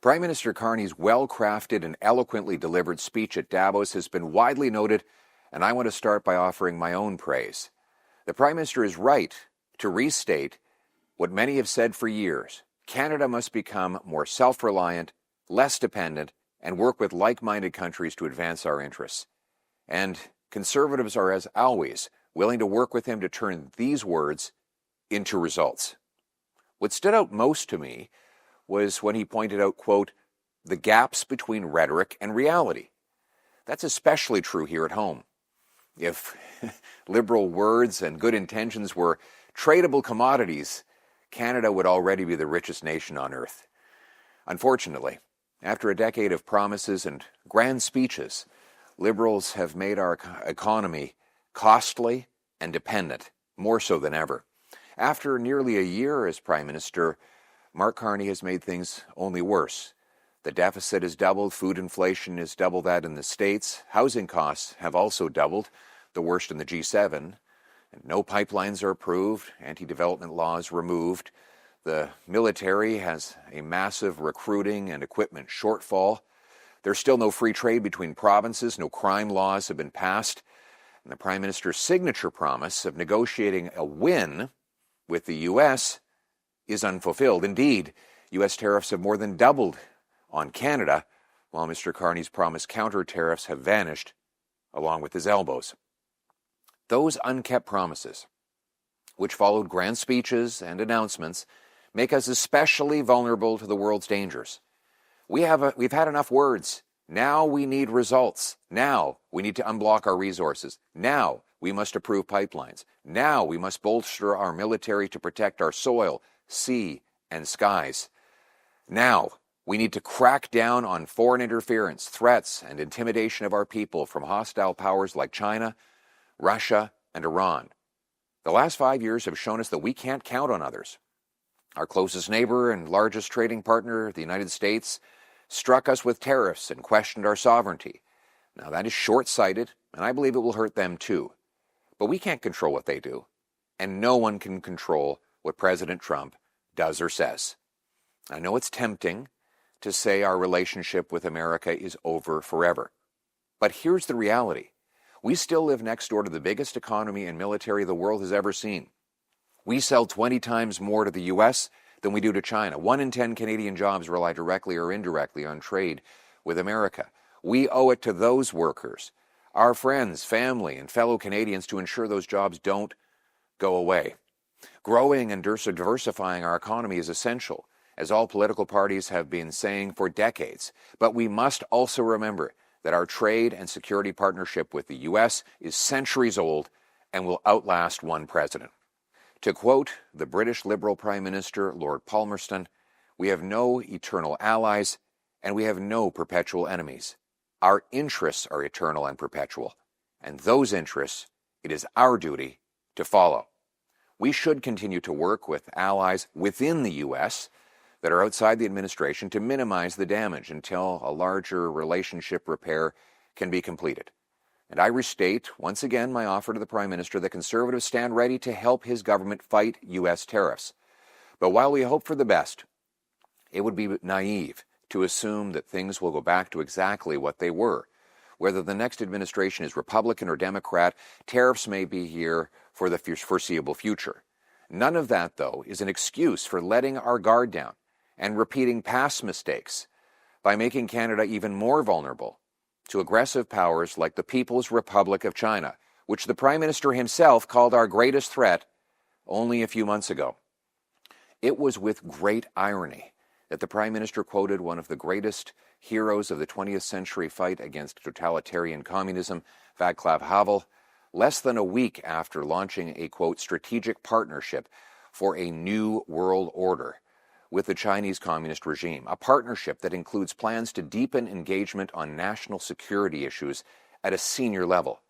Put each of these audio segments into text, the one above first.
Prime Minister Carney's well-crafted and eloquently delivered speech at Davos has been widely noted, and I want to start by offering my own praise. The Prime Minister is right to restate what many have said for years. Canada must become more self-reliant, less dependent, and work with like-minded countries to advance our interests. And Conservatives are, as always, willing to work with him to turn these words into results. What stood out most to me was when he pointed out, quote, the gaps between rhetoric and reality. That's especially true here at home. If liberal words and good intentions were tradable commodities, Canada would already be the richest nation on earth. Unfortunately, after a decade of promises and grand speeches, Liberals have made our economy costly and dependent, more so than ever. After nearly a year as Prime Minister, Mark Carney has made things only worse. The deficit has doubled, food inflation is double that in the States, housing costs have also doubled, the worst in the G7, and no pipelines are approved, anti-development laws removed. The military has a massive recruiting and equipment shortfall. There's still no free trade between provinces, no crime laws have been passed, and the Prime Minister's signature promise of negotiating a win with the U.S. is unfulfilled. Indeed, U.S. tariffs have more than doubled on Canada, while Mr. Carney's promised counter tariffs have vanished along with his elbows. Those unkept promises, which followed grand speeches and announcements, make us especially vulnerable to the world's dangers. We've had enough words. Now we need results. Now we need to unblock our resources. Now we must approve pipelines. Now we must bolster our military to protect our soil, sea, and skies. Now we need to crack down on foreign interference, threats, and intimidation of our people from hostile powers like China, Russia, and Iran. The last 5 years have shown us that we can't count on others. Our closest neighbor and largest trading partner, the United States, struck us with tariffs and questioned our sovereignty. Now that is short-sighted, and I believe it will hurt them too. But we can't control what they do, and no one can control what President Trump does or says. I know it's tempting to say our relationship with America is over forever. But here's the reality. We still live next door to the biggest economy and military the world has ever seen. We sell 20 times more to the U.S. than we do to China. 1 in 10 Canadian jobs rely directly or indirectly on trade with America. We owe it to those workers, our friends, family, and fellow Canadians to ensure those jobs don't go away. Growing and diversifying our economy is essential, as all political parties have been saying for decades. But we must also remember that our trade and security partnership with the U.S. is centuries old and will outlast one president. To quote the British Liberal Prime Minister, Lord Palmerston, we have no eternal allies and we have no perpetual enemies. Our interests are eternal and perpetual, and those interests it is our duty to follow. We should continue to work with allies within the U.S. that are outside the administration to minimize the damage until a larger relationship repair can be completed. And I restate once again my offer to the Prime Minister that Conservatives stand ready to help his government fight U.S. tariffs. But while we hope for the best, it would be naive to assume that things will go back to exactly what they were. Whether the next administration is Republican or Democrat, tariffs may be here for the foreseeable future. None of that, though, is an excuse for letting our guard down and repeating past mistakes by making Canada even more vulnerable to aggressive powers like the People's Republic of China, which the Prime Minister himself called our greatest threat only a few months ago. It was with great irony that the Prime Minister quoted one of the greatest heroes of the 20th century fight against totalitarian communism, Václav Havel, less than a week after launching a, quote, strategic partnership for a new world order with the Chinese communist regime, a partnership that includes plans to deepen engagement on national security issues at a senior level.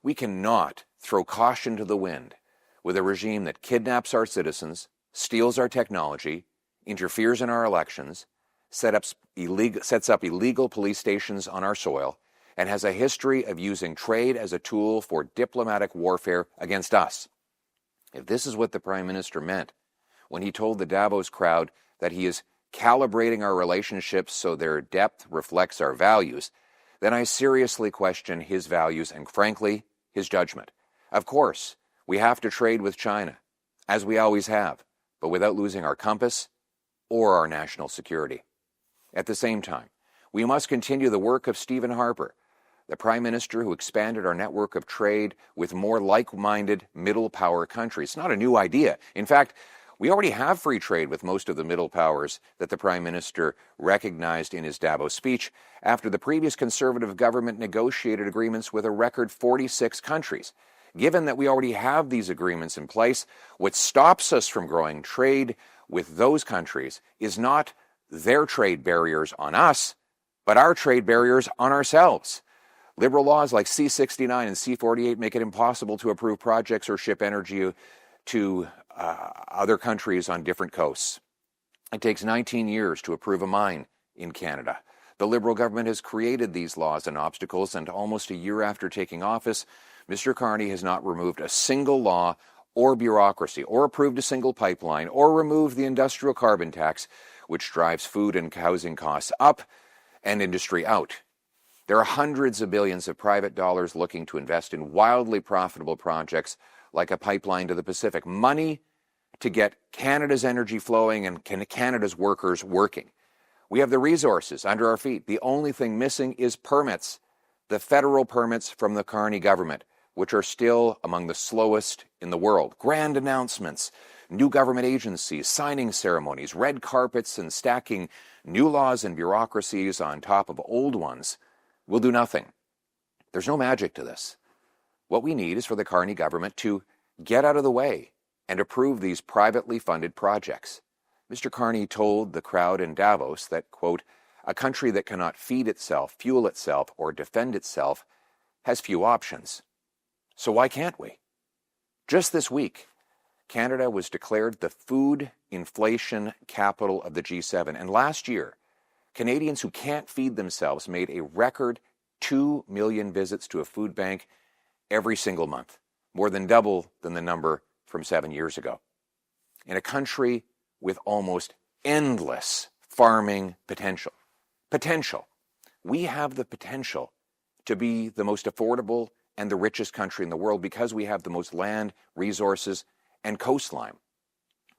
We cannot throw caution to the wind with a regime that kidnaps our citizens, steals our technology, interferes in our elections, sets up illegal police stations on our soil, and has a history of using trade as a tool for diplomatic warfare against us. If this is what the Prime Minister meant when he told the Davos crowd that he is calibrating our relationships so their depth reflects our values, then I seriously question his values and, frankly, his judgment. Of course, we have to trade with China, as we always have, but without losing our compass or our national security. At the same time, we must continue the work of Stephen Harper, the Prime Minister who expanded our network of trade with more like-minded middle-power countries. It's not a new idea. In fact, we already have free trade with most of the middle powers that the Prime Minister recognized in his Davos speech after the previous Conservative government negotiated agreements with a record 46 countries. Given that we already have these agreements in place, what stops us from growing trade with those countries is not their trade barriers on us, but our trade barriers on ourselves. Liberal laws like C-69 and C-48 make it impossible to approve projects or ship energy to other countries on different coasts. It takes 19 years to approve a mine in Canada. The Liberal government has created these laws and obstacles, and almost a year after taking office, Mr. Carney has not removed a single law or bureaucracy, or approved a single pipeline, or removed the industrial carbon tax, which drives food and housing costs up and industry out. There are hundreds of billions of private dollars looking to invest in wildly profitable projects like a pipeline to the Pacific. Money to get Canada's energy flowing and Canada's workers working. We have the resources under our feet. The only thing missing is permits. The federal permits from the Carney government, which are still among the slowest in the world. Grand announcements, new government agencies, signing ceremonies, red carpets, and stacking new laws and bureaucracies on top of old ones will do nothing. There's no magic to this. What we need is for the Carney government to get out of the way and approve these privately funded projects. Mr. Carney told the crowd in Davos that, quote, a country that cannot feed itself, fuel itself, or defend itself has few options. So why can't we? Just this week, Canada was declared the food inflation capital of the G7. And last year, Canadians who can't feed themselves made a record 2 million visits to a food bank every single month, more than double than the number from 7 years ago. In a country with almost endless farming potential. We have the potential to be the most affordable and the richest country in the world because we have the most land, resources, and coastline.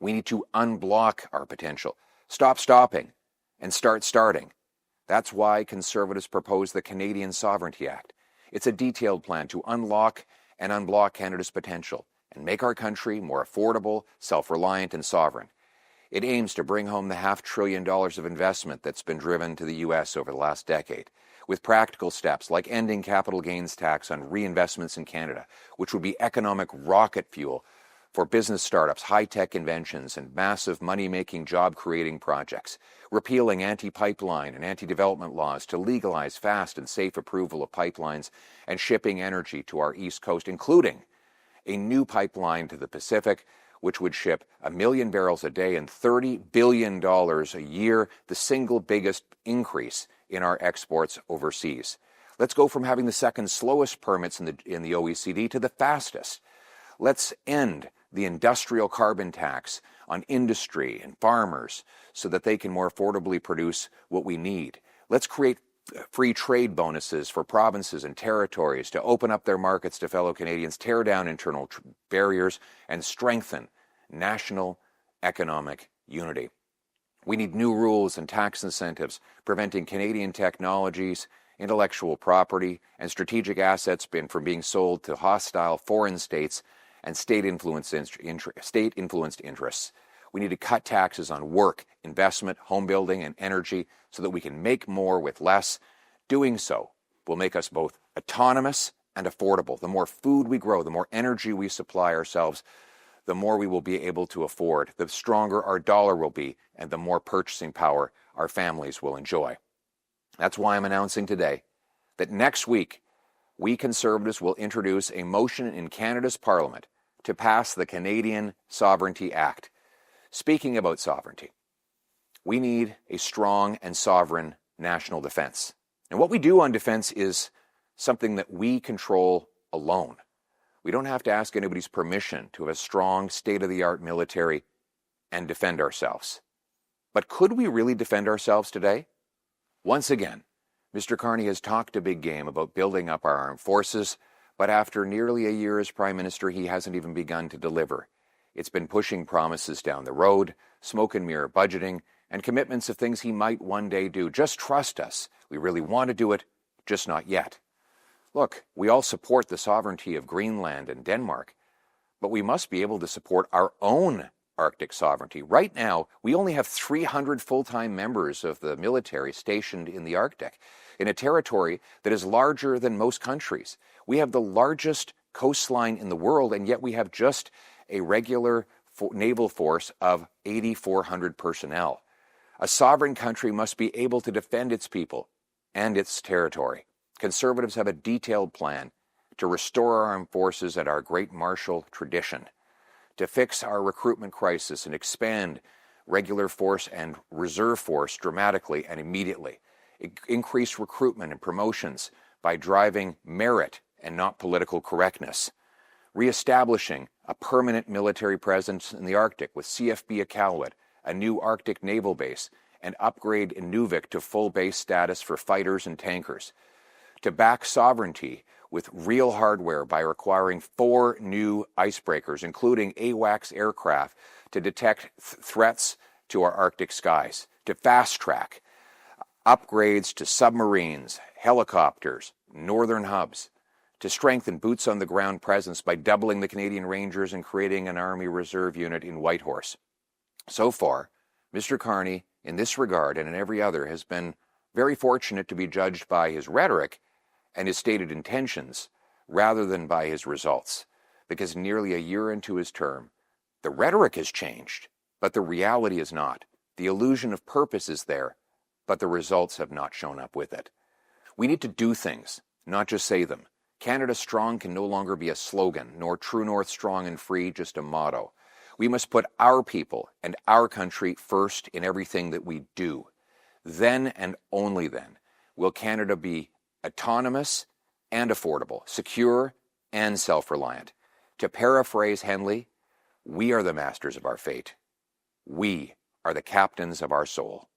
We need to unblock our potential, stop stopping, and start starting. That's why Conservatives propose the Canadian Sovereignty Act. It's a detailed plan to unlock and unblock Canada's potential and make our country more affordable, self-reliant, and sovereign. It aims to bring home the $500 billion of investment that's been driven to the U.S. over the last decade, with practical steps like ending capital gains tax on reinvestments in Canada, which would be economic rocket fuel for business startups, high-tech inventions, and massive money-making, job-creating projects, repealing anti-pipeline and anti-development laws to legalize fast and safe approval of pipelines and shipping energy to our East Coast, including a new pipeline to the Pacific, which would ship 1 million barrels a day and $30 billion a year, the single biggest increase in our exports overseas. Let's go from having the second slowest permits in the OECD to the fastest. Let's end the industrial carbon tax on industry and farmers so that they can more affordably produce what we need. Let's create free trade bonuses for provinces and territories to open up their markets to fellow Canadians, tear down internal barriers, and strengthen national economic unity. We need new rules and tax incentives preventing Canadian technologies, intellectual property, and strategic assets from being sold to hostile foreign states and state-influenced interests. We need to cut taxes on work, investment, home building, and energy so that we can make more with less. Doing so will make us both autonomous and affordable. The more food we grow, the more energy we supply ourselves, the more we will be able to afford, the stronger our dollar will be, and the more purchasing power our families will enjoy. That's why I'm announcing today that next week, we Conservatives will introduce a motion in Canada's Parliament to pass the Canadian Sovereignty Act. Speaking about sovereignty, we need a strong and sovereign national defense. And what we do on defense is something that we control alone. We don't have to ask anybody's permission to have a strong, state-of-the-art military and defend ourselves. But could we really defend ourselves today? Once again, Mr. Carney has talked a big game about building up our armed forces, but after nearly a year as Prime Minister, he hasn't even begun to deliver. It's been pushing promises down the road, smoke and mirror budgeting, and commitments of things he might one day do. Just trust us. We really want to do it, just not yet. Look, we all support the sovereignty of Greenland and Denmark, but we must be able to support our own Arctic sovereignty. Right now, we only have 300 full-time members of the military stationed in the Arctic, in a territory that is larger than most countries. We have the largest coastline in the world, and yet we have just a regular naval force of 8,400 personnel. A sovereign country must be able to defend its people and its territory. Conservatives have a detailed plan to restore our armed forces and our great martial tradition, to fix our recruitment crisis and expand regular force and reserve force dramatically and immediately, increase recruitment and promotions by driving merit and not political correctness, reestablishing a permanent military presence in the Arctic with CFB Iqaluit, a new Arctic naval base, and upgrade Inuvik to full base status for fighters and tankers, to back sovereignty with real hardware by requiring 4 new icebreakers, including AWACS aircraft, to detect threats to our Arctic skies, to fast-track upgrades to submarines, helicopters, northern hubs, to strengthen boots-on-the-ground presence by doubling the Canadian Rangers and creating an Army Reserve unit in Whitehorse. So far, Mr. Carney, in this regard and in every other, has been very fortunate to be judged by his rhetoric and his stated intentions rather than by his results, because nearly a year into his term, the rhetoric has changed, but the reality is not. The illusion of purpose is there, but the results have not shown up with it. We need to do things, not just say them. Canada Strong can no longer be a slogan, nor True North Strong and Free just a motto. We must put our people and our country first in everything that we do. Then and only then will Canada be autonomous and affordable, secure and self-reliant. To paraphrase Henley, we are the masters of our fate. We are the captains of our soul.